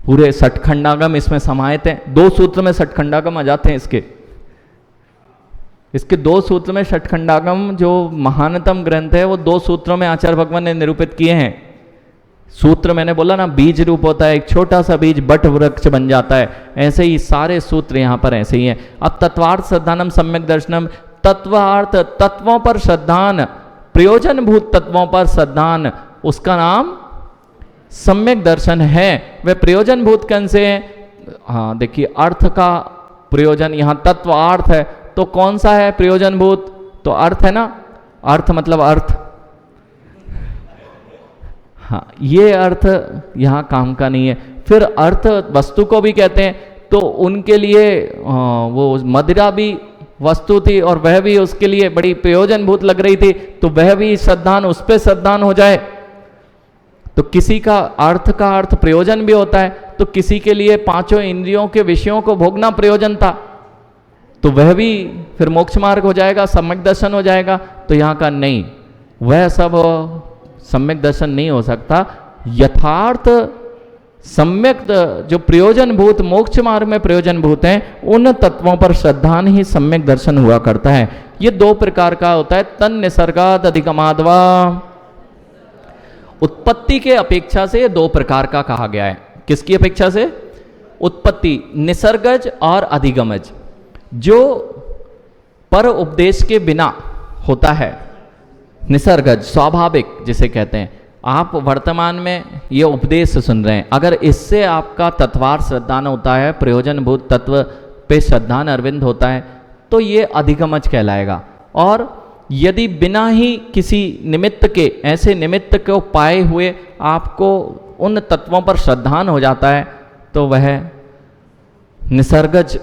पूरे षटखंडागम इसमें समाहित हैं। 2 सूत्र में षटखंडागम आ जाते हैं इसके 2 सूत्र में षटखंडागम जो महानतम ग्रंथ है वो 2 सूत्रों में आचार्य भगवान ने निरूपित किए हैं। सूत्र मैंने बोला ना बीज रूप होता है, एक छोटा सा बीज बट वृक्ष बन जाता है, ऐसे ही सारे सूत्र यहाँ पर ऐसे ही हैं। अब तत्वार्थ श्रद्धानम सम्यक दर्शनम, तत्वार्थ तत्वों पर श्रद्धान, प्रयोजनभूत तत्वों पर श्रद्धान, उसका नाम सम्यक दर्शन है। वह प्रयोजनभूत कौन से है? हाँ देखिए, अर्थ का प्रयोजन, यहाँ तत्व अर्थ है तो कौन सा है प्रयोजनभूत? तो अर्थ है ना, अर्थ मतलब अर्थ। हाँ, ये अर्थ यहाँ काम का नहीं है। फिर अर्थ वस्तु को भी कहते हैं, तो उनके लिए वो मदिरा भी वस्तु थी और वह भी उसके लिए बड़ी प्रयोजनभूत लग रही थी, तो वह भी श्रद्धान, उस पर श्रद्धान हो जाए। तो किसी का अर्थ प्रयोजन भी होता है, तो किसी के लिए 5 इंद्रियों के विषयों को भोगना प्रयोजन था, तो वह भी फिर मोक्ष मार्ग हो जाएगा, सम्यक दर्शन हो जाएगा। तो यहाँ का नहीं, वह सब सम्यक दर्शन नहीं हो सकता। यथार्थ सम्यक जो प्रयोजनभूत मोक्ष मार्ग में प्रयोजनभूत हैं, उन तत्वों पर श्रद्धान ही सम्यक दर्शन हुआ करता है। ये 2 प्रकार का होता है। तन निसर्गाद अधिगमाद्वा, उत्पत्ति के अपेक्षा से ये 2 प्रकार का कहा गया है। किसकी अपेक्षा से? उत्पत्ति, निसर्गज और अधिगमज। जो पर उपदेश के बिना होता है, निसर्गज स्वाभाविक जिसे कहते हैं, आप वर्तमान में ये उपदेश सुन रहे हैं, अगर इससे आपका तत्वार्थ श्रद्धान होता है, प्रयोजनभूत तत्व पे श्रद्धान अरविंद होता है, तो ये अधिगमज कहलाएगा। और यदि बिना ही किसी निमित्त के, ऐसे निमित्त को पाए हुए आपको उन तत्वों पर श्रद्धान हो जाता है, तो वह निसर्गज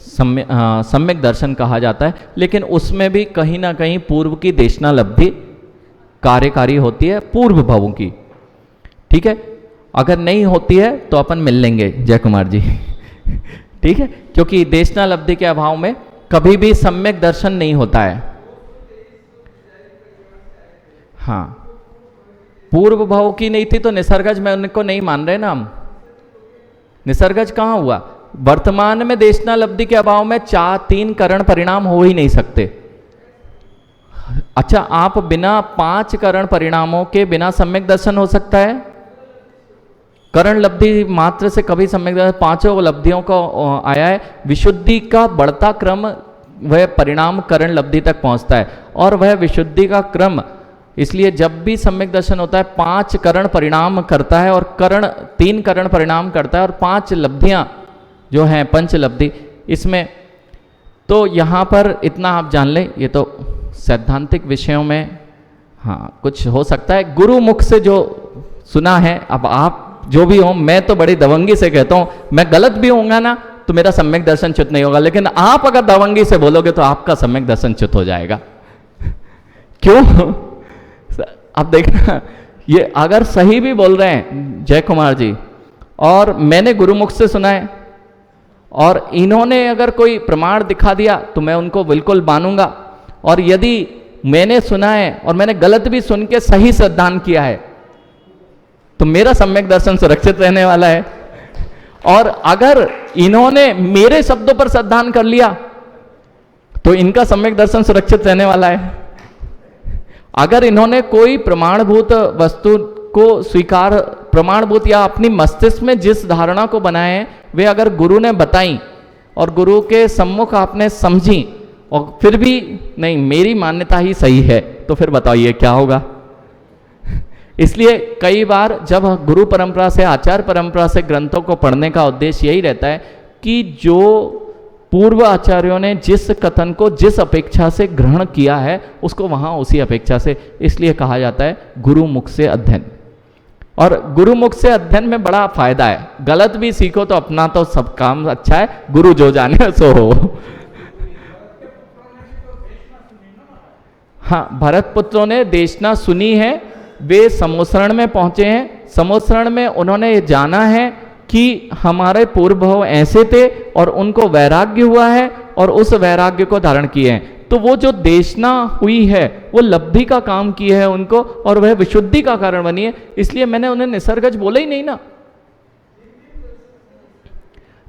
सम्यक दर्शन कहा जाता है। लेकिन उसमें भी कहीं ना कहीं पूर्व की देशना लब्धि कार्यकारी होती है, पूर्व भवों की। ठीक है, अगर नहीं होती है तो अपन मिल लेंगे जय कुमार जी। ठीक है, क्योंकि देशना लब्धि के अभाव में कभी भी सम्यक दर्शन नहीं होता है। हाँ, पूर्व भाव की नहीं थी तो निसर्गज में उनको नहीं मान रहे ना हम। निसर्गज कहाँ हुआ? वर्तमान में देशना लब्धि के अभाव में 3 करण परिणाम हो ही नहीं सकते। अच्छा, आप बिना 5 करण परिणामों के बिना सम्यक दर्शन हो सकता है? करण लब्धि मात्र से कभी सम्यक दर्शन, 5 लब्धियों को आया है। विशुद्धि का बढ़ता क्रम वह परिणाम करण लब्धि तक पहुंचता है, और वह विशुद्धि का क्रम, इसलिए जब भी सम्यक दर्शन होता है 5 करण परिणाम करता है, और 3 करण परिणाम करता है, और 5 लब्धियां जो हैं पंच लब्धि। इसमें तो यहाँ पर इतना आप जान लें, ये तो सैद्धांतिक विषयों में हाँ कुछ हो सकता है, गुरु मुख से जो सुना है। अब आप जो भी हो, मैं तो बड़ी दबंगी से कहता हूँ, मैं गलत भी होऊंगा ना तो मेरा सम्यक दर्शन च्युत नहीं होगा, लेकिन आप अगर दबंगी से बोलोगे तो आपका सम्यक दर्शन च्युत हो जाएगा। क्यों? अब देखना, ये अगर सही भी बोल रहे हैं जय कुमार जी, और मैंने गुरुमुख से सुना है, और इन्होंने अगर कोई प्रमाण दिखा दिया तो मैं उनको बिल्कुल मानूंगा। और यदि मैंने सुना है और मैंने गलत भी सुन के सही श्रद्धान किया है, तो मेरा सम्यक दर्शन सुरक्षित रहने वाला है। और अगर इन्होंने मेरे शब्दों पर श्रद्धान कर लिया तो इनका सम्यक दर्शन सुरक्षित रहने वाला है। अगर इन्होंने कोई प्रमाणभूत वस्तु को स्वीकार, प्रमाणभूत या अपनी मस्तिष्क में जिस धारणा को बनाए हैं, वे अगर गुरु ने बताई और गुरु के सम्मुख आपने समझी, और फिर भी नहीं मेरी मान्यता ही सही है, तो फिर बताइए क्या होगा। इसलिए कई बार जब गुरु परंपरा से, आचार्य परंपरा से ग्रंथों को पढ़ने का उद्देश्य यही रहता है कि जो पूर्व आचार्यों ने जिस कथन को जिस अपेक्षा से ग्रहण किया है, उसको वहाँ उसी अपेक्षा से, इसलिए कहा जाता है गुरुमुख से अध्ययन। और गुरुमुख से अध्ययन में बड़ा फायदा है, गलत भी सीखो तो अपना तो सब काम अच्छा है, गुरु जो जाने सो हो। हाँ, भरत पुत्रों ने देशना सुनी है, वे समोसरण में पहुंचे हैं। समोसरण में उन्होंने ये जाना है कि हमारे पूर्व भव ऐसे थे और उनको वैराग्य हुआ है और उस वैराग्य को धारण किए हैं। तो वो जो देशना हुई है वो लब्धि का काम की है उनको, और वह विशुद्धि का कारण बनी है। इसलिए मैंने उन्हें निसर्गज बोला ही नहीं ना।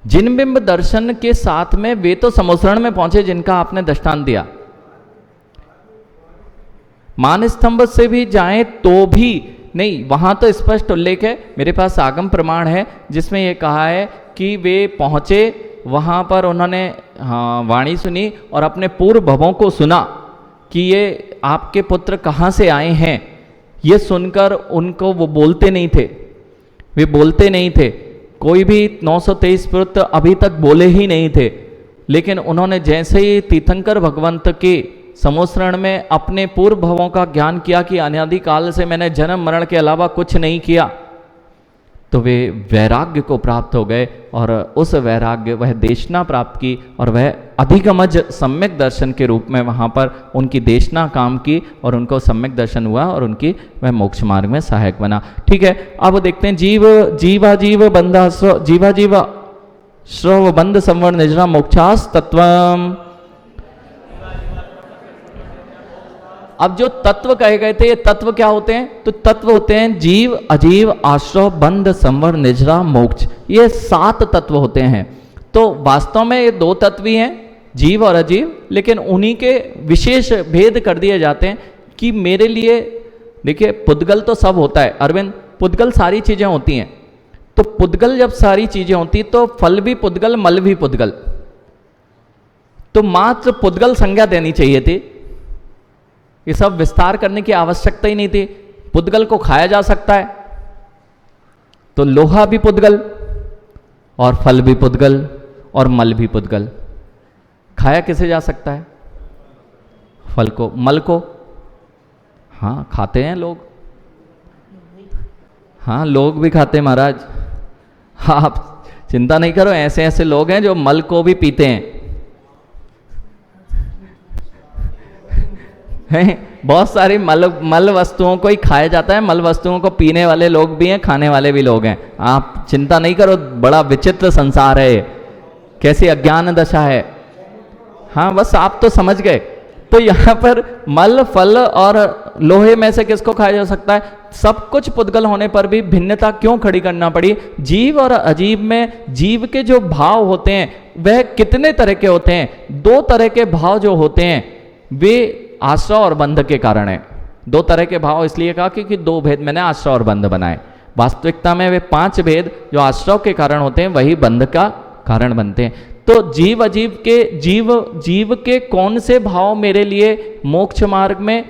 जिन बिंब दर्शन के साथ में वे तो समोसरण में पहुंचे जिनका आपने दृष्टांत दिया। मान स्तंभ से भी जाएं तो भी नहीं, वहां तो स्पष्ट उल्लेख है, मेरे पास आगम प्रमाण है जिसमें यह कहा है कि वे पहुंचे, वहां पर उन्होंने वाणी सुनी और अपने पूर्व भवों को सुना कि ये आपके पुत्र कहाँ से आए हैं। ये सुनकर उनको वो बोलते नहीं थे, वे बोलते नहीं थे, कोई भी 923 पुत्र अभी तक बोले ही नहीं थे। लेकिन उन्होंने जैसे ही तीर्थंकर भगवंत के समोसरण में अपने पूर्व भवों का ज्ञान किया कि अनादि काल से मैंने जन्म मरण के अलावा कुछ नहीं किया, तो वे वैराग्य को प्राप्त हो गए और उस वैराग्य वह देशना प्राप्त की और वह अधिगमज सम्यक दर्शन के रूप में वहाँ पर उनकी देशना काम की और उनको सम्यक दर्शन हुआ और उनकी वह मोक्ष मार्ग में सहायक बना। ठीक है, अब देखते हैं जीवा जीव बंधा जीवा जीवा श्रव बंध संवर निजरा मोक्षास तत्वम। अब जो तत्व कहे गए थे, ये तत्व क्या होते हैं? तो तत्व होते हैं जीव, अजीव, आश्रव, बंध, संवर, निजरा, मोक्ष। ये 7 तत्व होते हैं। तो वास्तव में ये 2 तत्व ही हैं, जीव और अजीव, लेकिन उन्हीं के विशेष भेद कर दिए जाते हैं कि मेरे लिए, देखिए पुद्गल तो सब होता है अरविंद, पुद्गल सारी चीजें होती हैं। तो पुद्गल जब सारी चीजें होती तो फल भी पुद्गल, मल भी पुद्गल, तो मात्र पुद्गल संज्ञा देनी चाहिए थी, ये सब विस्तार करने की आवश्यकता ही नहीं थी। पुद्गल को खाया जा सकता है, तो लोहा भी पुद्गल और फल भी पुद्गल और मल भी पुद्गल। खाया किसे जा सकता है? फल को, मल को हाँ खाते हैं लोग, हाँ लोग भी खाते हैं महाराज, आप चिंता नहीं करो, ऐसे ऐसे लोग हैं जो मल को भी पीते हैं। बहुत सारी मल वस्तुओं को ही खाया जाता है, मल वस्तुओं को पीने वाले लोग भी हैं, खाने वाले भी लोग हैं। आप चिंता नहीं करो, बड़ा विचित्र संसार है, कैसी अज्ञान दशा है। हाँ बस आप तो समझ गए। तो यहाँ पर मल, फल और लोहे में से किसको खाया जा सकता है? सब कुछ पुद्गल होने पर भी भिन्नता क्यों खड़ी करना पड़ी? जीव और अजीव में जीव के जो भाव होते हैं वह कितने तरह के होते हैं? 2 तरह के भाव जो होते हैं वे आश्रव और बंध के कारण है। 2 तरह के भाव इसलिए कहा क्योंकि 2 भेद मैंने आश्रव और बंध बनाए। वास्तविकता में वे 5 भेद जो आश्रव के कारण होते हैं वही बंध का कारण बनते हैं। तो जीव अजीव के जीव के कौन से भाव मेरे लिए मोक्ष मार्ग में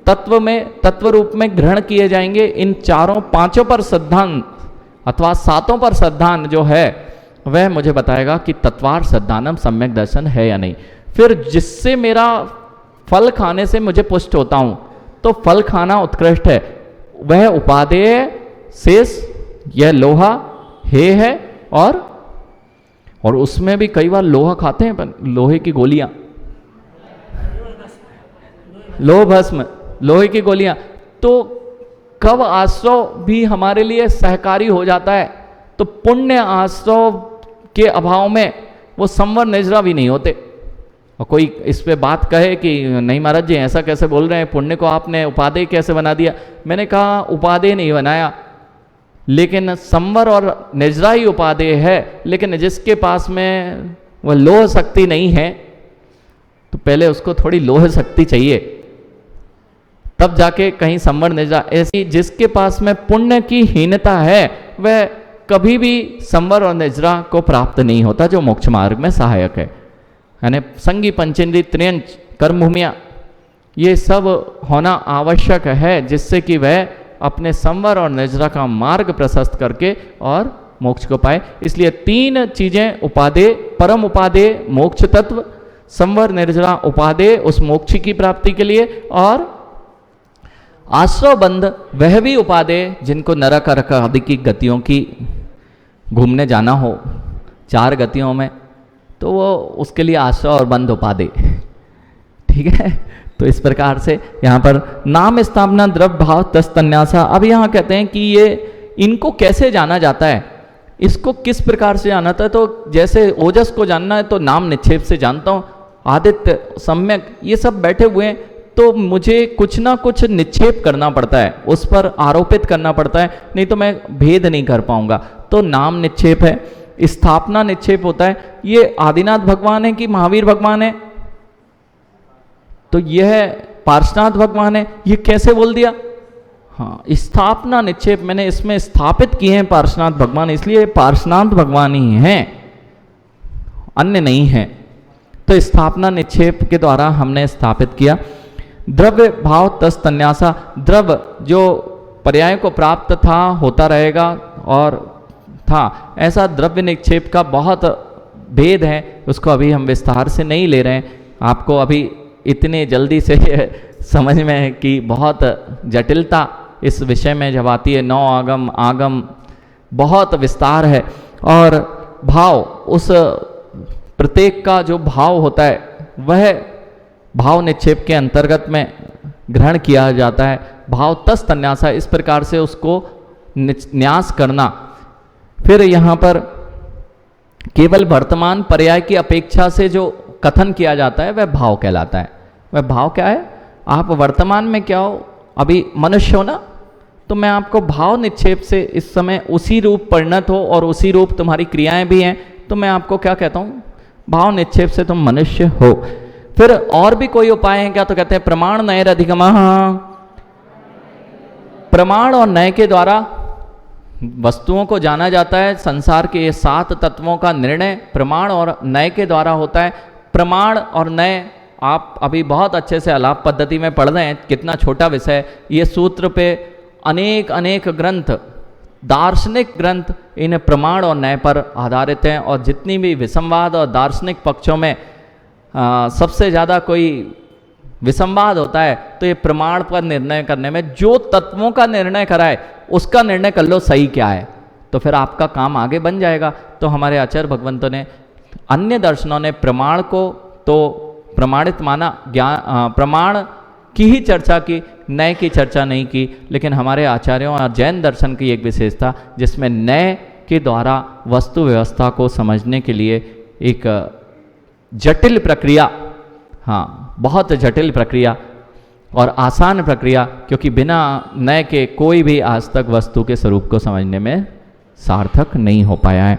तत्व रूप में ग्रहण किए जाएंगे? इन 4-5 पर श्रद्धान अथवा 7 पर श्रद्धान जो है वह मुझे बताएगा कि तत्वार श्रद्धानम सम्यक दर्शन है या नहीं। फिर जिससे मेरा फल खाने से मुझे पुष्ट होता हूं, तो फल खाना उत्कृष्ट है, वह उपादेय शेष, यह लोहा हे है और उसमें भी कई बार लोहा खाते हैं, लोहे की गोलियां, लोह भस्म, लोहे की गोलियां। तो कब आश्रव भी हमारे लिए सहकारी हो जाता है? तो पुण्य आश्रव के अभाव में वो संवर निजरा भी नहीं होते। और कोई इस पे बात कहे कि नहीं महाराज जी ऐसा कैसे बोल रहे हैं, पुण्य को आपने उपादेय कैसे बना दिया? मैंने कहा उपादेय नहीं बनाया, लेकिन संवर और निजरा ही उपादेय है। लेकिन जिसके पास में वह लोह शक्ति नहीं है, तो पहले उसको थोड़ी लोह शक्ति चाहिए, तब जाके कहीं संवर निजरा। ऐसी जिसके पास में पुण्य की हीनता है वह कभी भी संवर और निजरा को प्राप्त नहीं होता, जो मोक्ष मार्ग में सहायक है। यानी संगी पंचेंद्रिय त्रियंच कर्म भूमिया, ये सब होना आवश्यक है जिससे कि वह अपने संवर और निजरा का मार्ग प्रशस्त करके और मोक्ष को पाए। इसलिए 3 चीजें उपादेय, परम उपादेय मोक्ष तत्व, संवर निजरा उपादेय उस मोक्ष की प्राप्ति के लिए, और आश्रव बंध वह भी उपादेय जिनको नरक अर्क आदि की गतियों की घूमने जाना हो 4 गतियों में, तो वो उसके लिए आश्रव और बंध उपादेय। ठीक है, तो इस प्रकार से यहाँ पर नाम स्थापना द्रव्य भाव तस्तन्यासा। अब यहाँ कहते हैं कि ये इनको कैसे जाना जाता है, इसको किस प्रकार से जाना था? तो जैसे ओजस को जानना है तो नाम निक्षेप से जानता हूँ, आदित्य सम्यक ये सब बैठे हुए हैं, तो मुझे कुछ ना कुछ निक्षेप करना पड़ता है, उस पर आरोपित करना पड़ता है, नहीं तो मैं भेद नहीं कर पाऊंगा। तो नाम निक्षेप है, स्थापना निक्षेप होता है, ये आदिनाथ भगवान है कि महावीर भगवान है? तो यह पार्श्वनाथ भगवान है। ये कैसे बोल दिया? हाँ, स्थापना निक्षेप मैंने इसमें स्थापित किए हैं पार्श्वनाथ भगवान, इसलिए पार्श्वनाथ भगवान ही हैं, अन्य नहीं है। तो स्थापना निक्षेप के द्वारा हमने स्थापित किया। द्रव्य भाव तस् तन्यासा, द्रव्य जो पर्याय को प्राप्त था, होता रहेगा और था, ऐसा द्रव्य निक्षेप का बहुत भेद है, उसको अभी हम विस्तार से नहीं ले रहे हैं। आपको अभी इतने जल्दी से समझ में है कि बहुत जटिलता इस विषय में जब आती है, नौ आगम आगम बहुत विस्तार है। और भाव, उस प्रत्येक का जो भाव होता है वह भाव निक्षेप के अंतर्गत में ग्रहण किया जाता है। भाव तस् तन्यासा, इस प्रकार से उसको न्यास करना। फिर यहाँ पर केवल वर्तमान पर्याय की अपेक्षा से जो कथन किया जाता है वह भाव कहलाता है। वह भाव क्या है? आप वर्तमान में क्या हो? अभी मनुष्य हो ना, तो मैं आपको भाव निक्षेप से इस समय उसी रूप परिणत हो और उसी रूप तुम्हारी क्रियाएं भी हैं, तो मैं आपको क्या कहता हूँ? भाव निक्षेप से तुम मनुष्य हो। फिर और भी कोई उपाय है क्या? तो कहते हैं प्रमाण नयर अधिगमः, प्रमाण और नय के द्वारा वस्तुओं को जाना जाता है। संसार के ये 7 तत्वों का निर्णय प्रमाण और नय के द्वारा होता है। प्रमाण और नय आप अभी बहुत अच्छे से आलाप पद्धति में पढ़ रहे हैं, कितना छोटा विषय। ये सूत्र पे अनेक अनेक ग्रंथ, दार्शनिक ग्रंथ इन प्रमाण और नय पर आधारित हैं। और जितनी भी विसंवाद और दार्शनिक पक्षों में सबसे ज़्यादा कोई विसंवाद होता है तो ये प्रमाण पर निर्णय करने में, जो तत्वों का निर्णय कराए उसका निर्णय कर लो सही क्या है, तो फिर आपका काम आगे बन जाएगा। तो हमारे आचार्य भगवंतों ने, अन्य दर्शनों ने प्रमाण को तो प्रमाणित माना, ज्ञान प्रमाण की ही चर्चा की, नय की चर्चा नहीं की। लेकिन हमारे आचार्यों और जैन दर्शन की एक विशेषता, जिसमें नय के द्वारा वस्तु व्यवस्था को समझने के लिए एक जटिल प्रक्रिया, हाँ बहुत जटिल प्रक्रिया और आसान प्रक्रिया, क्योंकि बिना नय के कोई भी आज तक वस्तु के स्वरूप को समझने में सार्थक नहीं हो पाया है।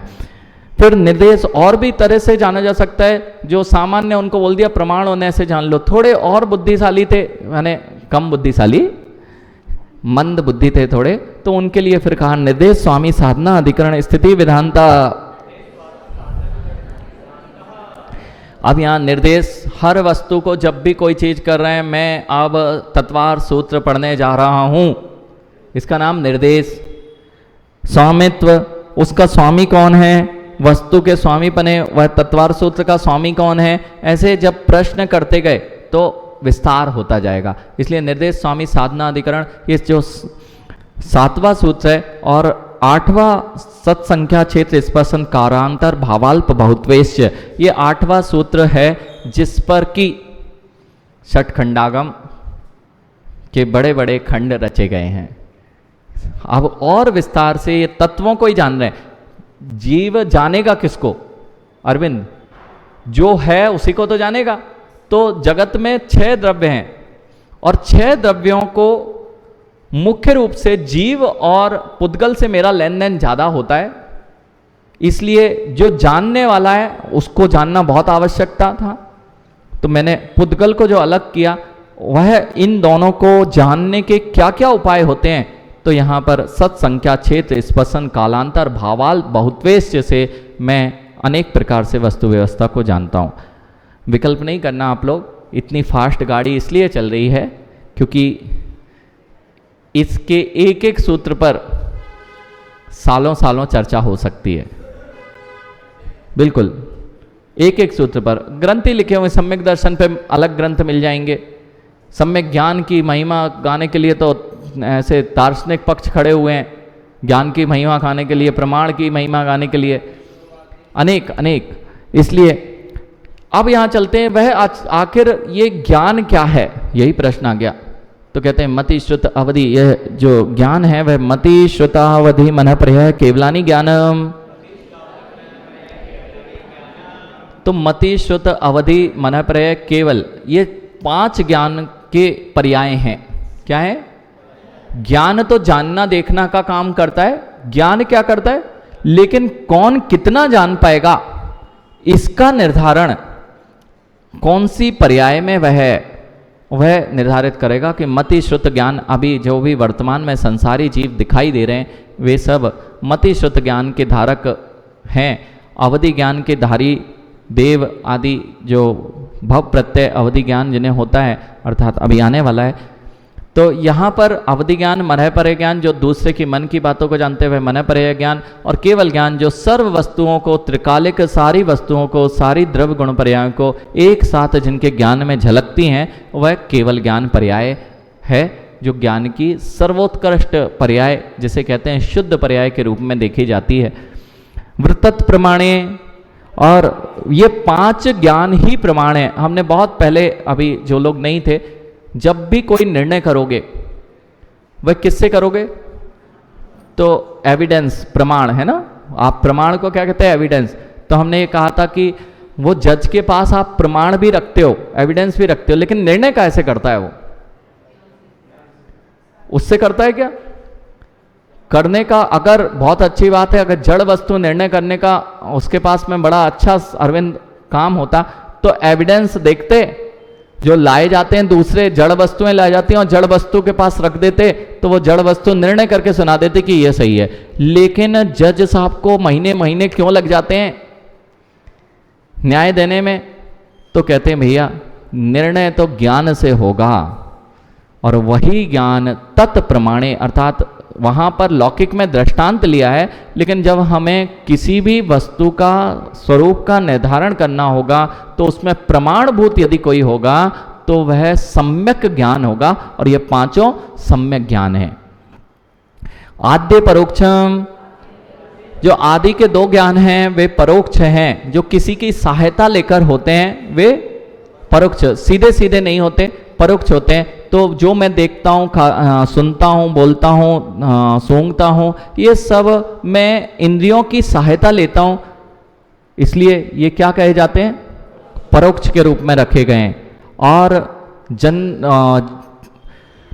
फिर निर्देश और भी तरह से जाना जा सकता है। जो सामान्य उनको बोल दिया प्रमाण होने से जान लो, थोड़े और बुद्धिशाली थे, यानी कम बुद्धिशाली, मंद बुद्धि थे थोड़े, तो उनके लिए फिर कहा निर्देश स्वामी साधना अधिकरण स्थिति विधानता। अब यहाँ निर्देश, हर वस्तु को जब भी कोई चीज कर रहे हैं, मैं अब तत्वार सूत्र पढ़ने जा रहा हूं, इसका नाम निर्देश। स्वामित्व, उसका स्वामी कौन है? वस्तु के स्वामी बने, वह तत्वार सूत्र का स्वामी कौन है? ऐसे जब प्रश्न करते गए तो विस्तार होता जाएगा। इसलिए निर्देश स्वामी साधना अधिकरण, ये जो 7वां सूत्र है, और 8वां सत्संख्या क्षेत्र स्पर्शन कारांतर भावाल्प बहुत्वेश्य, ये 8वां सूत्र है जिस पर कि षटखंडागम के बड़े बड़े खंड रचे गए हैं। अब और विस्तार से ये तत्वों को ही जान रहे हैं। जीव जानेगा किसको? अरविंद, जो है उसी को तो जानेगा। तो जगत में 6 द्रव्य हैं और 6 द्रव्यों को मुख्य रूप से जीव और पुद्गल से मेरा लेन देन ज़्यादा होता है, इसलिए जो जानने वाला है उसको जानना बहुत आवश्यकता था। तो मैंने पुद्गल को जो अलग किया, वह इन दोनों को जानने के क्या क्या उपाय होते हैं, तो यहाँ पर सत्संख्या क्षेत्र स्पर्शन कालांतर भावाल बहुत्वेश्य से मैं अनेक प्रकार से वस्तु व्यवस्था को जानता हूँ। विकल्प नहीं करना आप लोग, इतनी फास्ट गाड़ी इसलिए चल रही है क्योंकि इसके एक एक सूत्र पर सालों सालों चर्चा हो सकती है। बिल्कुल एक एक सूत्र पर ग्रंथ ही लिखे हुए, सम्यक दर्शन पे अलग ग्रंथ मिल जाएंगे। सम्यक ज्ञान की महिमा गाने के लिए तो ऐसे दार्शनिक पक्ष खड़े हुए हैं, ज्ञान की महिमा गाने के लिए, प्रमाण की महिमा गाने के लिए अनेक अनेक। इसलिए अब यहाँ चलते हैं, वह आखिर ये ज्ञान क्या है, यही प्रश्न आ गया। तो कहते हैं मति श्रुत अवधि, यह जो ज्ञान है वह मति श्रुतावधि मन प्रय केवलानी ज्ञानम। तो मति श्रुत अवधि मन प्रय केवल, ये 5 ज्ञान के पर्याय हैं। क्या है? ज्ञान तो जानना देखना का काम करता है, ज्ञान क्या करता है? लेकिन कौन कितना जान पाएगा इसका निर्धारण कौन सी पर्याय में वह निर्धारित करेगा कि मति श्रुत ज्ञान, अभी जो भी वर्तमान में संसारी जीव दिखाई दे रहे हैं वे सब मति श्रुत ज्ञान के धारक हैं। अवधि ज्ञान के धारी देव आदि जो भव प्रत्यय अवधि ज्ञान जिन्हें होता है, अर्थात अभी आने वाला है। तो यहाँ पर अवधि ज्ञान, मरह परे ज्ञान जो दूसरे की मन की बातों को जानते हुए मन परे ज्ञान, और केवल ज्ञान जो सर्व वस्तुओं को, त्रिकालिक सारी वस्तुओं को, सारी द्रव्य गुण पर्यायों को एक साथ जिनके ज्ञान में झलकती हैं वह केवल ज्ञान पर्याय है, जो ज्ञान की सर्वोत्कृष्ट पर्याय जिसे कहते हैं शुद्ध पर्याय के रूप में देखी जाती है। वृत्तत्व प्रमाणे, और ये 5 ज्ञान ही प्रमाण है। हमने बहुत पहले, अभी जो लोग नहीं थे, जब भी कोई निर्णय करोगे वह किससे करोगे? तो एविडेंस, प्रमाण है ना। आप प्रमाण को क्या कहते हैं? एविडेंस। तो हमने ये कहा था कि वो जज के पास आप प्रमाण भी रखते हो, एविडेंस भी रखते हो, लेकिन निर्णय कैसे करता है? वो उससे करता है क्या? करने का अगर बहुत अच्छी बात है, अगर जड़ वस्तु निर्णय करने का उसके पास में बड़ा अच्छा अरविंद काम होता तो एविडेंस देखते, जो लाए जाते हैं दूसरे जड़ वस्तुएं लाई जाती हैं और जड़ वस्तु के पास रख देते, तो वो जड़ वस्तु निर्णय करके सुना देते कि ये सही है। लेकिन जज साहब को महीने महीने क्यों लग जाते हैं न्याय देने में? तो कहते हैं भैया निर्णय तो ज्ञान से होगा, और वही ज्ञान तत्प्रमाणे, अर्थात वहाँ पर लौकिक में दृष्टांत लिया है, लेकिन जब हमें किसी भी वस्तु का स्वरूप का निर्धारण करना होगा तो उसमें प्रमाणभूत यदि कोई होगा तो वह सम्यक ज्ञान होगा, और ये 5 सम्यक ज्ञान है। आद्य परोक्षम, जो आदि के 2 ज्ञान हैं वे परोक्ष हैं, जो किसी की सहायता लेकर होते हैं वे परोक्ष, सीधे सीधे नहीं होते, परोक्ष होते हैं। तो जो मैं देखता हूँ, सुनता हूँ, बोलता हूँ, सूंघता हूँ, ये सब मैं इंद्रियों की सहायता लेता हूँ, इसलिए ये क्या कहे जाते हैं? परोक्ष के रूप में रखे गए हैं। और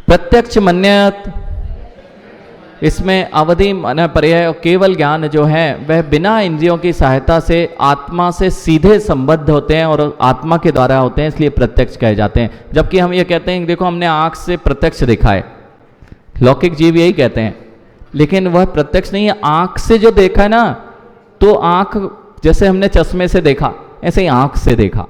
प्रत्यक्ष मन्यत, इसमें अवधि मन पर्याय और केवल ज्ञान जो है वह बिना इंद्रियों की सहायता से आत्मा से सीधे संबद्ध होते हैं और आत्मा के द्वारा होते हैं, इसलिए प्रत्यक्ष कहे जाते हैं। जबकि हम ये कहते हैं देखो हमने आँख से प्रत्यक्ष देखा है, लौकिक जीव यही कहते हैं, लेकिन वह प्रत्यक्ष नहीं है। आँख से जो देखा है ना, तो आँख जैसे हमने चश्मे से देखा ऐसे ही आँख से देखा,